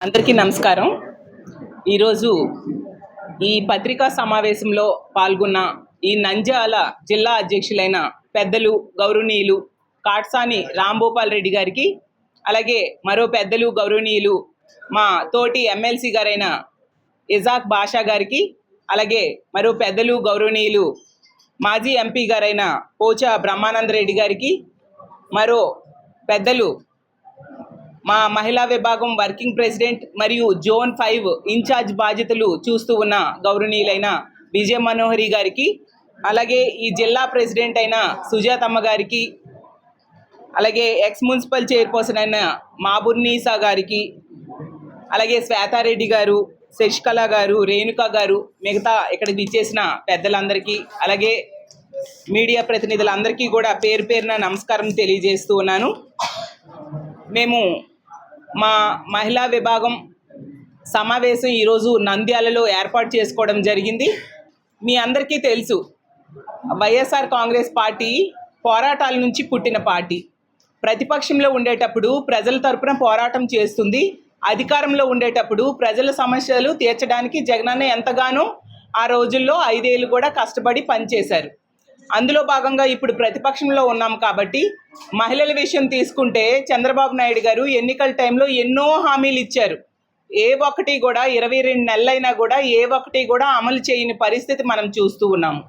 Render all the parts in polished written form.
అందరికీ నమస్కారం. ఈరోజు ఈ పత్రికా సమావేశంలో పాల్గొన్న ఈ నంద్యాల జిల్లా అధ్యక్షులైన పెద్దలు గౌరవనీయులు కాట్సాని రాంభూపాల్ రెడ్డి గారికి, అలాగే మరో పెద్దలు గౌరవనీయులు మా తోటి ఎమ్మెల్సీ గారైన ఇజాక్ బాషా గారికి, అలాగే మరో పెద్దలు గౌరవనీయులు మాజీ ఎంపీ గారైన పోచా బ్రహ్మానంద రెడ్డి గారికి, మరో పెద్దలు మా మహిళా విభాగం వర్కింగ్ ప్రెసిడెంట్ మరియు జోన్ 5 ఇన్ఛార్జ్ బాధ్యతలు చూస్తూ ఉన్న గౌరవనీయులైన విజయ మనోహరి గారికి, అలాగే ఈ జిల్లా ప్రెసిడెంట్ అయిన సుజాతమ్మ గారికి, అలాగే ఎక్స్ మున్సిపల్ చైర్పర్సన్ అయిన మాబుర్నీసా గారికి, అలాగే శ్వేతారెడ్డి గారు, శశికళ గారు, రేణుక గారు, మిగతా ఇక్కడికి ఇచ్చేసిన పెద్దలందరికీ, అలాగే మీడియా ప్రతినిధులందరికీ కూడా పేరు పేరున నమస్కారం తెలియజేస్తూ ఉన్నాను. మేము మా మహిళా విభాగం సమావేశం ఈరోజు నంద్యాలలో ఏర్పాటు చేసుకోవడం జరిగింది. మీ అందరికీ తెలుసు, వైఎస్ఆర్ కాంగ్రెస్ పార్టీ పోరాటాల నుంచి పుట్టిన పార్టీ. ప్రతిపక్షంలో ఉండేటప్పుడు ప్రజల తరపున పోరాటం చేస్తుంది, అధికారంలో ఉండేటప్పుడు ప్రజల సమస్యలు తీర్చడానికి జగనన్న ఎంతగానో ఆ రోజుల్లో 5 ఏళ్ళు కూడా కష్టపడి పనిచేశారు. అందులో భాగంగా ఇప్పుడు ప్రతిపక్షంలో ఉన్నాం కాబట్టి మహిళల విషయం తీసుకుంటే చంద్రబాబు నాయుడు గారు ఎన్నికల టైంలో ఎన్నో హామీలు ఇచ్చారు. ఏ ఒక్కటి కూడా 22 నెలలైనా కూడా ఏ ఒక్కటి కూడా అమలు చేయని పరిస్థితి మనం చూస్తూ ఉన్నాము.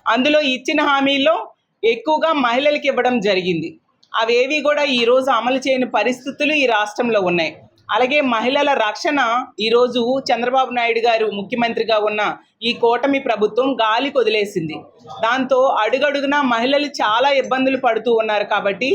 అందులో ఇచ్చిన హామీల్లో ఎక్కువగా మహిళలకు ఇవ్వడం జరిగింది. అవేవి కూడా ఈరోజు అమలు చేయని పరిస్థితులు ఈ రాష్ట్రంలో ఉన్నాయి. అలాగే మహిళల రక్షణ ఈరోజు చంద్రబాబు నాయుడు గారు ముఖ్యమంత్రిగా ఉన్న ఈ కూటమి ప్రభుత్వం గాలికి వదిలేసింది. దాంతో అడుగడుగునా మహిళలు చాలా ఇబ్బందులు పడుతూ ఉన్నారు. కాబట్టి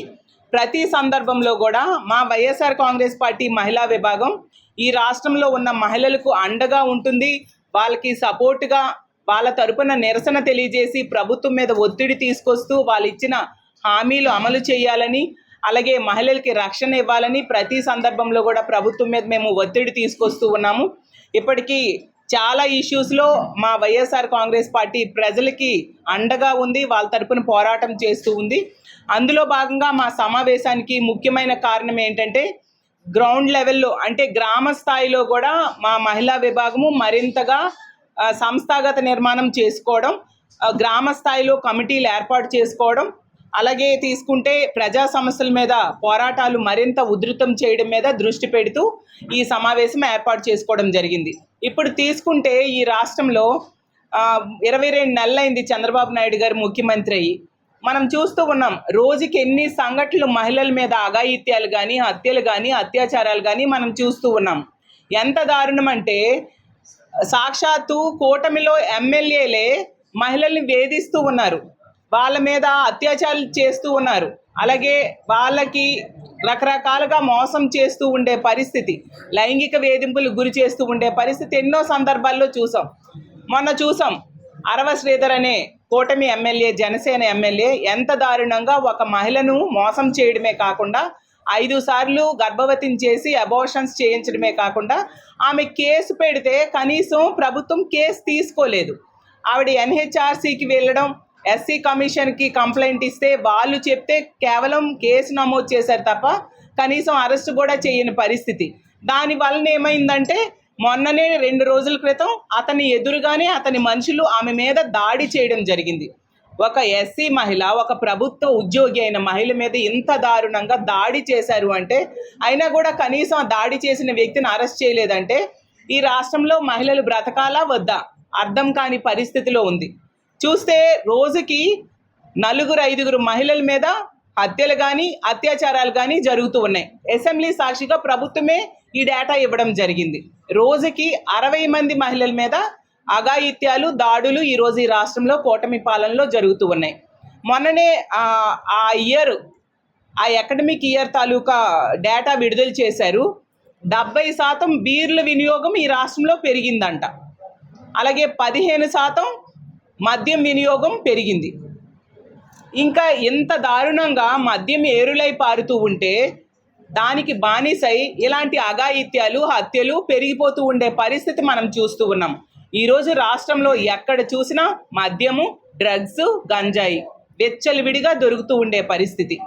ప్రతి సందర్భంలో కూడా మా వైఎస్ఆర్ కాంగ్రెస్ పార్టీ మహిళా విభాగం ఈ రాష్ట్రంలో ఉన్న మహిళలకు అండగా ఉంటుంది. వాళ్ళకి సపోర్టుగా వాళ్ళ తరపున నిరసన తెలియజేసి ప్రభుత్వం మీద ఒత్తిడి తీసుకొస్తూ వాళ్ళు ఇచ్చిన హామీలు అమలు చేయాలని, అలాగే మహిళలకి రక్షణ ఇవ్వాలని ప్రతి సందర్భంలో కూడా ప్రభుత్వం మీద మేము ఒత్తిడి తీసుకొస్తూ ఉన్నాము. ఇప్పటికీ చాలా ఇష్యూస్లో మా వైఎస్ఆర్ కాంగ్రెస్ పార్టీ ప్రజలకి అండగా ఉంది, వాళ్ళ తరపున పోరాటం చేస్తూ ఉంది. అందులో భాగంగా మా సమావేశానికి ముఖ్యమైన కారణం ఏంటంటే గ్రౌండ్ లెవెల్లో అంటే గ్రామ స్థాయిలో కూడా మా మహిళా విభాగము మరింతగా సంస్థాగత నిర్మాణం చేసుకోవడం, గ్రామ స్థాయిలో కమిటీలు ఏర్పాటు చేసుకోవడం, అలాగే తీసుకుంటే ప్రజా సమస్యల మీద పోరాటాలు మరింత ఉధృతం చేయడం మీద దృష్టి పెడుతూ ఈ సమావేశం ఏర్పాటు చేసుకోవడం జరిగింది. ఇప్పుడు తీసుకుంటే ఈ రాష్ట్రంలో 22 నెలలైంది చంద్రబాబు నాయుడు గారు ముఖ్యమంత్రి అయ్యి. మనం చూస్తూ ఉన్నాం రోజుకి ఎన్ని సంఘటనలు మహిళల మీద అఘాయిత్యాలు కానీ, హత్యలు కానీ, అత్యాచారాలు కానీ మనం చూస్తూ ఉన్నాం. ఎంత దారుణం అంటే సాక్షాత్తు కూటమిలో ఎమ్మెల్యేలే మహిళల్ని వేధిస్తూ ఉన్నారు, వాళ్ళ మీద అత్యాచారాలు చేస్తూ ఉన్నారు, అలాగే వాళ్ళకి రకరకాలుగా మోసం చేస్తూ ఉండే పరిస్థితి, లైంగిక వేధింపులు గురి చేస్తూ ఉండే పరిస్థితి ఎన్నో సందర్భాల్లో చూసాం. మొన్న చూసాం అరవ శ్రీధర్ అనే కూటమి ఎమ్మెల్యే, జనసేన ఎమ్మెల్యే ఎంత దారుణంగా ఒక మహిళను మోసం చేయడమే కాకుండా 5 సార్లు గర్భవతిని చేసి అబార్షన్స్ చేయించడమే కాకుండా ఆమె కేసు పెడితే కనీసం ప్రభుత్వం కేసు తీసుకోలేదు. ఆవిడ NHRCకి వెళ్ళడం, SC కమిషన్కి కంప్లైంట్ ఇస్తే వాళ్ళు చెప్తే కేవలం కేసు నమోదు చేశారు తప్ప కనీసం అరెస్ట్ కూడా చేయని పరిస్థితి. దానివల్ల ఏమైందంటే మొన్ననే 2 రోజుల క్రితం అతని ఎదురుగానే అతని మనుషులు ఆమె మీద దాడి చేయడం జరిగింది. ఒక SC మహిళ, ఒక ప్రభుత్వ ఉద్యోగి అయిన మహిళ మీద ఇంత దారుణంగా దాడి చేశారు అంటే, అయినా కూడా కనీసం దాడి చేసిన వ్యక్తిని అరెస్ట్ చేయలేదంటే ఈ రాష్ట్రంలో మహిళలు బ్రతకాలా వద్దా అర్థం కాని పరిస్థితిలో ఉంది. చూస్తే రోజుకి 4-5 మహిళల మీద హత్యలు కానీ, అత్యాచారాలు కానీ జరుగుతూ ఉన్నాయి. అసెంబ్లీ సాక్షిగా ప్రభుత్వమే ఈ డేటా ఇవ్వడం జరిగింది. రోజుకి 60 మంది మహిళల మీద అఘాయిత్యాలు, దాడులు ఈరోజు ఈ రాష్ట్రంలో కూటమి పాలనలో జరుగుతూ ఉన్నాయి. మొన్ననే ఆ అకాడమిక్ ఇయర్ తాలూకా డేటా విడుదల చేశారు. 70% బీర్ల వినియోగం ఈ రాష్ట్రంలో పెరిగిందంట. అలాగే 15% మద్యం వినియోగం పెరిగింది. ఇంకా ఎంత దారుణంగా మద్యం ఏరులై పారుతూ ఉంటే దానికి బానిసై ఇలాంటి అఘాయిత్యాలు, హత్యలు పెరిగిపోతూ ఉండే పరిస్థితి మనం చూస్తూ ఉన్నాం. ఈరోజు రాష్ట్రంలో ఎక్కడ చూసినా మద్యము, డ్రగ్స్, గంజాయి వెచ్చలివిడిగా దొరుకుతూ ఉండే పరిస్థితి.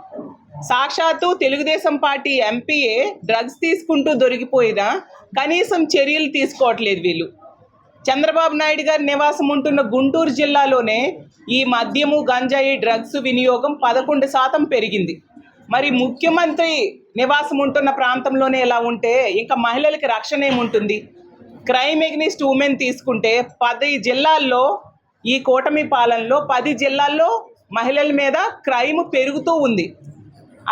సాక్షాత్తు తెలుగుదేశం పార్టీ ఎంపీఏ డ్రగ్స్ తీసుకుంటూ దొరికిపోయినా కనీసం చర్యలు తీసుకోవట్లేదు వీళ్ళు. చంద్రబాబు నాయుడు గారి నివాసం ఉంటున్న గుంటూరు జిల్లాలోనే ఈ మద్యము గంజాయి డ్రగ్స్ వినియోగం 11% పెరిగింది. మరి ముఖ్యమంత్రి నివాసం ఉంటున్న ప్రాంతంలోనే ఇలా ఉంటే ఇంకా మహిళలకి రక్షణ ఏముంటుంది? క్రైమ్ ఎగ్నిస్ట్ ఉమెన్ తీసుకుంటే 10 జిల్లాల్లో ఈ కూటమి పాలనలో 10 జిల్లాల్లో మహిళల మీద క్రైమ్ పెరుగుతూ ఉంది.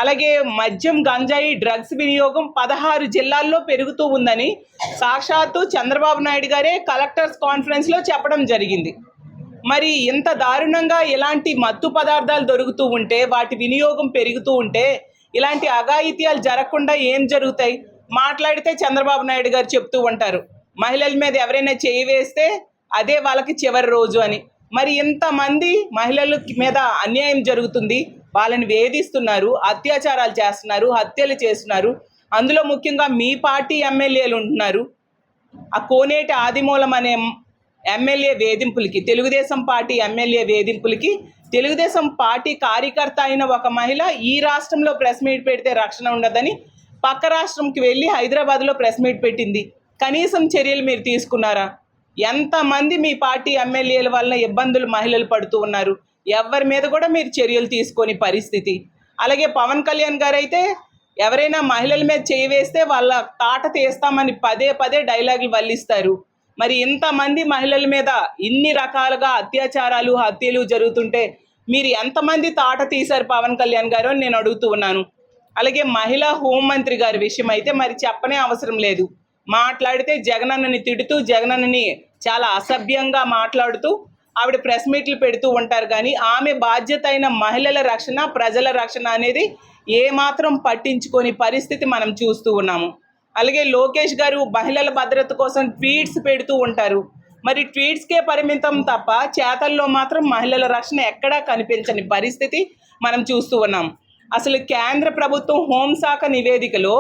అలాగే మద్యం గంజాయి డ్రగ్స్ వినియోగం 16 జిల్లాల్లో పెరుగుతూ ఉందని సాక్షాత్తు చంద్రబాబు నాయుడు గారే కలెక్టర్స్ కాన్ఫరెన్స్లో చెప్పడం జరిగింది. మరి ఇంత దారుణంగా ఇలాంటి మత్తు పదార్థాలు దొరుకుతూ ఉంటే, వాటి వినియోగం పెరుగుతూ ఉంటే ఇలాంటి అఘాయిత్యాలు జరగకుండా ఏం జరుగుతాయి? మాట్లాడితే చంద్రబాబు నాయుడు గారు చెప్తూ ఉంటారు, మహిళల మీద ఎవరైనా చేయి వేస్తే అదే వాళ్ళకి చివరి రోజు అని. మరి ఇంతమంది మహిళల మీద అన్యాయం జరుగుతుంది, వాళ్ళని వేధిస్తున్నారు, అత్యాచారాలు చేస్తున్నారు, హత్యలు చేస్తున్నారు. అందులో ముఖ్యంగా మీ పార్టీ ఎమ్మెల్యేలు ఉంటున్నారు. ఆ కోనేటి ఆదిమూలం అనే ఎమ్మెల్యే వేధింపులకి, తెలుగుదేశం పార్టీ ఎమ్మెల్యే వేధింపులకి తెలుగుదేశం పార్టీ కార్యకర్త అయిన ఒక మహిళ ఈ రాష్ట్రంలో ప్రెస్ మీట్ పెడితే రక్షణ ఉండదని పక్క రాష్ట్రంకి వెళ్ళి హైదరాబాద్లో ప్రెస్ మీట్ పెట్టింది. కనీసం చర్యలు మీరు తీసుకున్నారా? ఎంతమంది మీ పార్టీ ఎమ్మెల్యేల వల్ల ఇబ్బందులు మహిళలు పడుతూ ఉన్నారు, ఎవరి మీద కూడా మీరు చర్యలు తీసుకొని పరిస్థితి. అలాగే పవన్ కళ్యాణ్ గారు అయితే ఎవరైనా మహిళల మీద చేయి వేస్తే వాళ్ళ తాట తీస్తామని పదే పదే డైలాగులు వల్లిస్తారు. మరి ఇంతమంది మహిళల మీద ఇన్ని రకాలుగా అత్యాచారాలు హత్యలు జరుగుతుంటే మీరు ఎంతమంది తాట తీశారు పవన్ కళ్యాణ్ గారు అని నేను అడుగుతూ ఉన్నాను. అలాగే మహిళా హోంమంత్రి గారి విషయం అయితే మరి చెప్పనే అవసరం లేదు. మాట్లాడితే జగనన్నని తిడుతూ, జగనన్నని చాలా అసభ్యంగా మాట్లాడుతూ ఆవిడ ప్రెస్ మీట్లు పెడుతూ ఉంటారు. కానీ ఆమె బాధ్యత అయిన మహిళల రక్షణ, ప్రజల రక్షణ అనేది ఏమాత్రం పట్టించుకొని పరిస్థితి మనం చూస్తూ ఉన్నాము. అలాగే లోకేష్ గారు మహిళల భద్రత కోసం ట్వీట్స్ పెడుతూ ఉంటారు. మరి ట్వీట్స్కే పరిమితం తప్ప చేతల్లో మాత్రం మహిళల రక్షణ ఎక్కడా కనిపించని పరిస్థితి మనం చూస్తూ ఉన్నాం. అసలు కేంద్ర ప్రభుత్వం హోంశాఖ నివేదికలో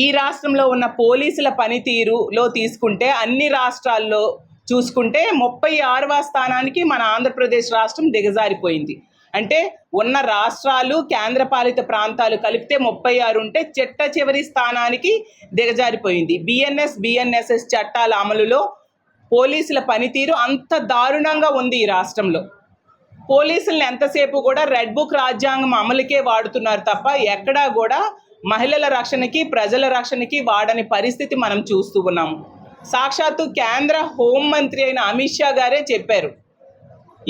ఈ రాష్ట్రంలో ఉన్న పోలీసుల పనితీరులో తీసుకుంటే అన్ని రాష్ట్రాల్లో చూసుకుంటే 36వ స్థానానికి మన ఆంధ్రప్రదేశ్ రాష్ట్రం దిగజారిపోయింది. అంటే ఉన్న రాష్ట్రాలు, కేంద్రపాలిత ప్రాంతాలు కలిపితే 36 ఉంటే చిట్ట చివరి స్థానానికి దిగజారిపోయింది. బిఎన్ఎస్ చట్టాల అమలులో పోలీసుల పనితీరు అంత దారుణంగా ఉంది ఈ రాష్ట్రంలో. పోలీసులను ఎంతసేపు కూడా రెడ్ బుక్ రాజ్యాంగం అమలుకే వాడుతున్నారు తప్ప ఎక్కడా కూడా మహిళల రక్షణకి, ప్రజల రక్షణకి వాడని పరిస్థితి మనం చూస్తూ ఉన్నాము. సాక్షాత్తు కేంద్ర హోంమంత్రి అయిన అమిత్ షా గారే చెప్పారు,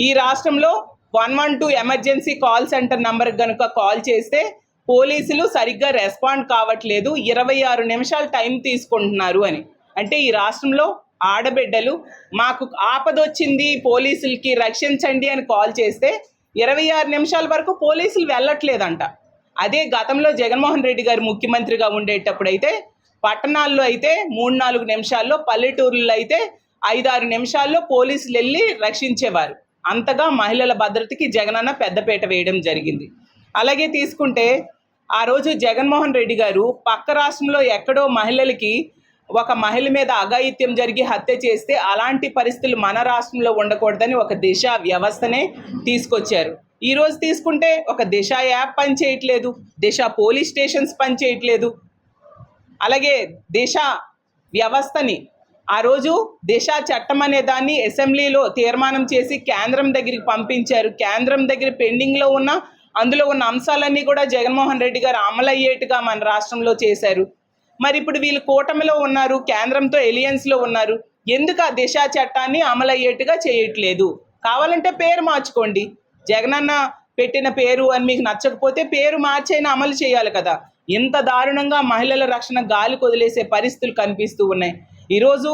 ఈ రాష్ట్రంలో 112 ఎమర్జెన్సీ కాల్ సెంటర్ నంబర్కి కనుక కాల్ చేస్తే పోలీసులు సరిగ్గా రెస్పాండ్ కావట్లేదు, 26 నిమిషాలు టైం తీసుకుంటున్నారు అని. అంటే ఈ రాష్ట్రంలో ఆడబిడ్డలు మాకు ఆపదొచ్చింది, పోలీసులకి రక్షించండి అని కాల్ చేస్తే 26 నిమిషాల వరకు పోలీసులు వెళ్ళట్లేదంట. అదే గతంలో జగన్మోహన్ రెడ్డి గారు ముఖ్యమంత్రిగా ఉండేటప్పుడైతే పట్టణాల్లో అయితే 3-4 నిమిషాల్లో, పల్లెటూరుల్లో అయితే 5-6 నిమిషాల్లో పోలీసులు వెళ్ళి రక్షించేవారు. అంతగా మహిళల భద్రతకి జగనన్న పెద్దపీట వేయడం జరిగింది. అలాగే తీసుకుంటే ఆ రోజు జగన్మోహన్ రెడ్డి గారు పక్క రాష్ట్రంలో ఎక్కడో మహిళలకి ఒక మహిళ మీద అఘాయిత్యం జరిగి హత్య చేస్తే అలాంటి పరిస్థితులు మన రాష్ట్రంలో ఉండకూడదని ఒక దిశ వ్యవస్థనే తీసుకొచ్చారు. ఈరోజు తీసుకుంటే ఒక దిశ యాప్ పనిచేయట్లేదు, దిశ పోలీస్ స్టేషన్స్ పనిచేయట్లేదు. అలాగే దిశ వ్యవస్థని ఆ రోజు దిశ చట్టం అనే దాన్ని అసెంబ్లీలో తీర్మానం చేసి కేంద్రం దగ్గరికి పంపించారు. కేంద్రం దగ్గర పెండింగ్లో ఉన్న అందులో ఉన్న అంశాలన్నీ కూడా జగన్మోహన్ రెడ్డి గారు అమలయ్యేట్టుగా మన రాష్ట్రంలో చేశారు. మరి ఇప్పుడు వీళ్ళు కూటమిలో ఉన్నారు, కేంద్రంతో ఎలియన్స్లో ఉన్నారు, ఎందుకు ఆ దిశ చట్టాన్ని అమలయ్యేట్టుగా చేయట్లేదు? కావాలంటే పేరు మార్చుకోండి, జగనన్న పెట్టిన పేరు అని మీకు నచ్చకపోతే పేరు మార్చైనా అమలు చేయాలి కదా. ఇంత దారుణంగా మహిళల రక్షణ గాలికి వదిలేసే పరిస్థితులు కనిపిస్తూ ఉన్నాయి. ఈరోజు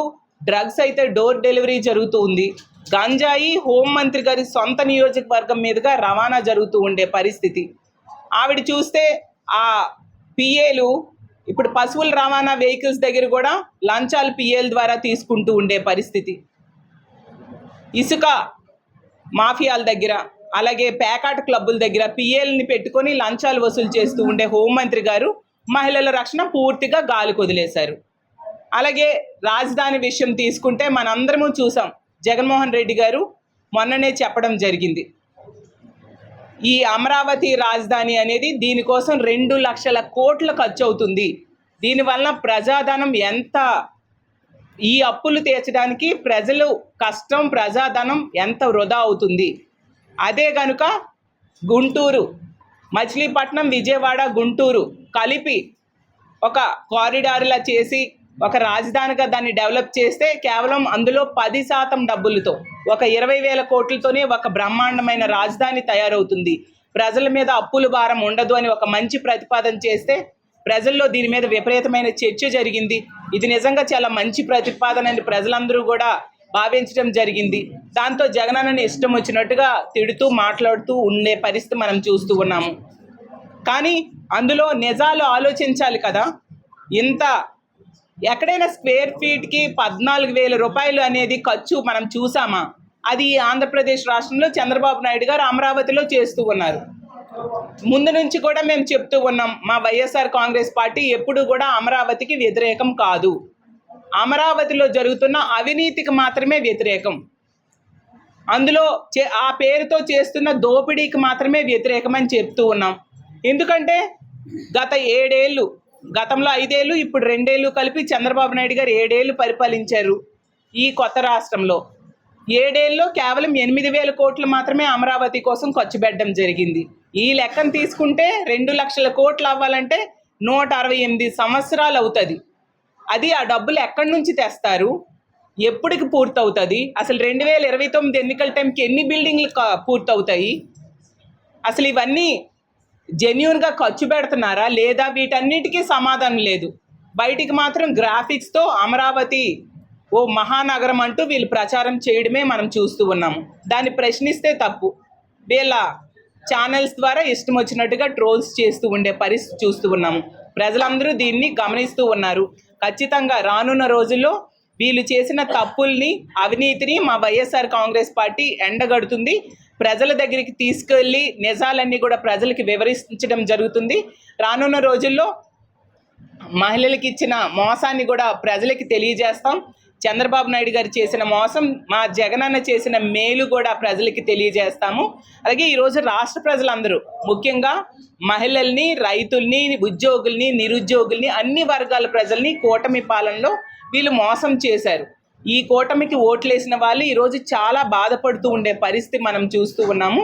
డ్రగ్స్ అయితే డోర్ డెలివరీ జరుగుతూ ఉంది, గంజాయి హోంమంత్రి గారి సొంత నియోజకవర్గం మీదుగా రవాణా జరుగుతూ ఉండే పరిస్థితి. ఆవిడ చూస్తే ఆ పిఏలు ఇప్పుడు పశువుల రవాణా వెహికల్స్ దగ్గర కూడా లంచాలు పిఏల ద్వారా తీసుకుంటూ ఉండే పరిస్థితి. ఇసుక మాఫియాల దగ్గర, అలాగే పేకాట క్లబ్బుల దగ్గర పిఏలని పెట్టుకొని లంచాలు వసూలు చేస్తూ ఉండే హోంమంత్రి గారు మహిళల రక్షణ పూర్తిగా గాలికి వదిలేశారు. అలాగే రాజధాని విషయం తీసుకుంటే మనందరము చూసాం, జగన్మోహన్ రెడ్డి గారు మొన్ననే చెప్పడం జరిగింది, ఈ అమరావతి రాజధాని అనేది దీనికోసం 2 లక్షల కోట్లు ఖర్చు అవుతుంది. దీనివల్ల ప్రజాధనం ఎంత, ఈ అప్పులు తీర్చడానికి ప్రజలు కష్టం, ప్రజాధనం ఎంత వృధా అవుతుంది. అదే కనుక గుంటూరు, మచిలీపట్నం, విజయవాడ, గుంటూరు కలిపి ఒక కారిడార్లా చేసి ఒక రాజధానిగా దాన్ని డెవలప్ చేస్తే కేవలం అందులో 10% డబ్బులతో, ఒక 20,000 కోట్లతోనే ఒక బ్రహ్మాండమైన రాజధాని తయారవుతుంది. ప్రజల మీద అప్పుల భారం ఉండదు అని ఒక మంచి ప్రతిపాదన చేస్తే ప్రజల్లో దీని మీద విపరీతమైన చర్చ జరిగింది. ఇది నిజంగా చాలా మంచి ప్రతిపాదన అని ప్రజలందరూ కూడా భావించడం జరిగింది. దాంతో జగనన్నని ఇష్టం వచ్చినట్టుగా తిడుతూ మాట్లాడుతూ ఉండే పరిస్థితి మనం చూస్తూ ఉన్నాము. కానీ అందులో నిజాలు ఆలోచించాలి కదా. ఇంత ఎక్కడైనా స్క్వేర్ ఫీట్కి 14,000 రూపాయలు అనేది ఖర్చు మనం చూసామా? అది ఆంధ్రప్రదేశ్ రాష్ట్రంలో చంద్రబాబు నాయుడు గారు అమరావతిలో చేస్తూ ఉన్నారు. ముందు నుంచి కూడా మేము చెప్తూ ఉన్నాం, మా వైఎస్ఆర్ కాంగ్రెస్ పార్టీ ఎప్పుడు కూడా అమరావతికి వ్యతిరేకం కాదు. అమరావతిలో జరుగుతున్న అవినీతికి మాత్రమే వ్యతిరేకం. అందులో ఆ పేరుతో చేస్తున్న దోపిడీకి మాత్రమే వ్యతిరేకం అని చెప్తూ ఉన్నాం. ఎందుకంటే గత 7 ఏళ్ళు, గతంలో 5 ఏళ్ళు, ఇప్పుడు 2 ఏళ్ళు కలిపి చంద్రబాబు నాయుడు గారు 7 ఏళ్ళు పరిపాలించారు ఈ కొత్త రాష్ట్రంలో. 7 ఏళ్ళలో కేవలం 8,000 కోట్లు మాత్రమే అమరావతి కోసం ఖర్చు పెట్టడం జరిగింది. ఈ లెక్కను తీసుకుంటే 2 లక్షల కోట్లు అవ్వాలంటే 168 సంవత్సరాలు అవుతుంది. అది ఆ డబ్బులు ఎక్కడి నుంచి తెస్తారు? ఎప్పటికి పూర్తవుతుంది? అసలు 2029 ఎన్నికల టైంకి ఎన్ని బిల్డింగ్లు పూర్తవుతాయి? అసలు ఇవన్నీ జెన్యూన్గా ఖర్చు పెడుతున్నారా లేదా? వీటన్నిటికీ సమాధానం లేదు. బయటికి మాత్రం గ్రాఫిక్స్తో అమరావతి ఓ మహానగరం అంటూ వీళ్ళు ప్రచారం చేయడమే మనం చూస్తూ ఉన్నాము. దాన్ని ప్రశ్నిస్తే తప్పు. వీళ్ళ ఛానల్స్ ద్వారా ఇష్టం వచ్చినట్టుగా ట్రోల్స్ చేస్తూ ఉండే పరిస్థితి చూస్తూ ఉన్నాము. ప్రజలందరూ దీన్ని గమనిస్తూ ఉన్నారు. ఖచ్చితంగా రానున్న రోజుల్లో వీళ్ళు చేసిన తప్పుల్ని, అవినీతిని మా వైఎస్ఆర్ కాంగ్రెస్ పార్టీ ఎండగడుతుంది. ప్రజల దగ్గరికి తీసుకెళ్ళి నిజాలన్నీ కూడా ప్రజలకి వివరించడం జరుగుతుంది. రానున్న రోజుల్లో మహిళలకు ఇచ్చిన మోసాన్ని కూడా ప్రజలకి తెలియజేస్తాం. చంద్రబాబు నాయుడు గారు చేసిన మోసం, మా జగనన్న చేసిన మేలు కూడా ప్రజలకి తెలియజేస్తాము. అలాగే ఈరోజు రాష్ట్ర ప్రజలందరూ, ముఖ్యంగా మహిళల్ని, రైతుల్ని, ఉద్యోగుల్ని, నిరుద్యోగుల్ని, అన్ని వర్గాల ప్రజల్ని కూటమి పాలనలో వీళ్ళు మోసం చేశారు. ఈ కూటమికి ఓట్లేసిన వాళ్ళు ఈరోజు చాలా బాధపడుతూ ఉండే పరిస్థితి మనం చూస్తూ ఉన్నాము.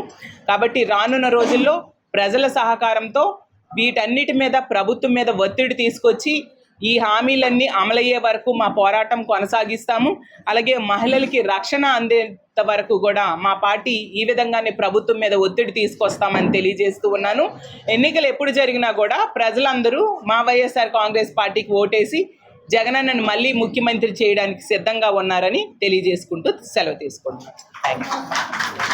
కాబట్టి రానున్న రోజుల్లో ప్రజల సహకారంతో వీటన్నిటి మీద ప్రభుత్వం మీద ఒత్తిడి తీసుకొచ్చి ఈ హామీలన్నీ అమలయ్యే వరకు మా పోరాటం కొనసాగిస్తాము. అలాగే మహిళలకి రక్షణ అందేంత వరకు కూడా మా పార్టీ ఈ విధంగానే ప్రభుత్వం మీద ఒత్తిడి తీసుకొస్తామని తెలియజేస్తూ ఉన్నాను. ఎన్నికలు ఎప్పుడు జరిగినా కూడా ప్రజలందరూ మా వైఎస్ఆర్ కాంగ్రెస్ పార్టీకి ఓటేసి జగనన్నను మళ్ళీ ముఖ్యమంత్రి చేయడానికి సిద్ధంగా ఉన్నారని తెలియజేసుకుంటూ సెలవు తీసుకుంటున్నాను. Thank you.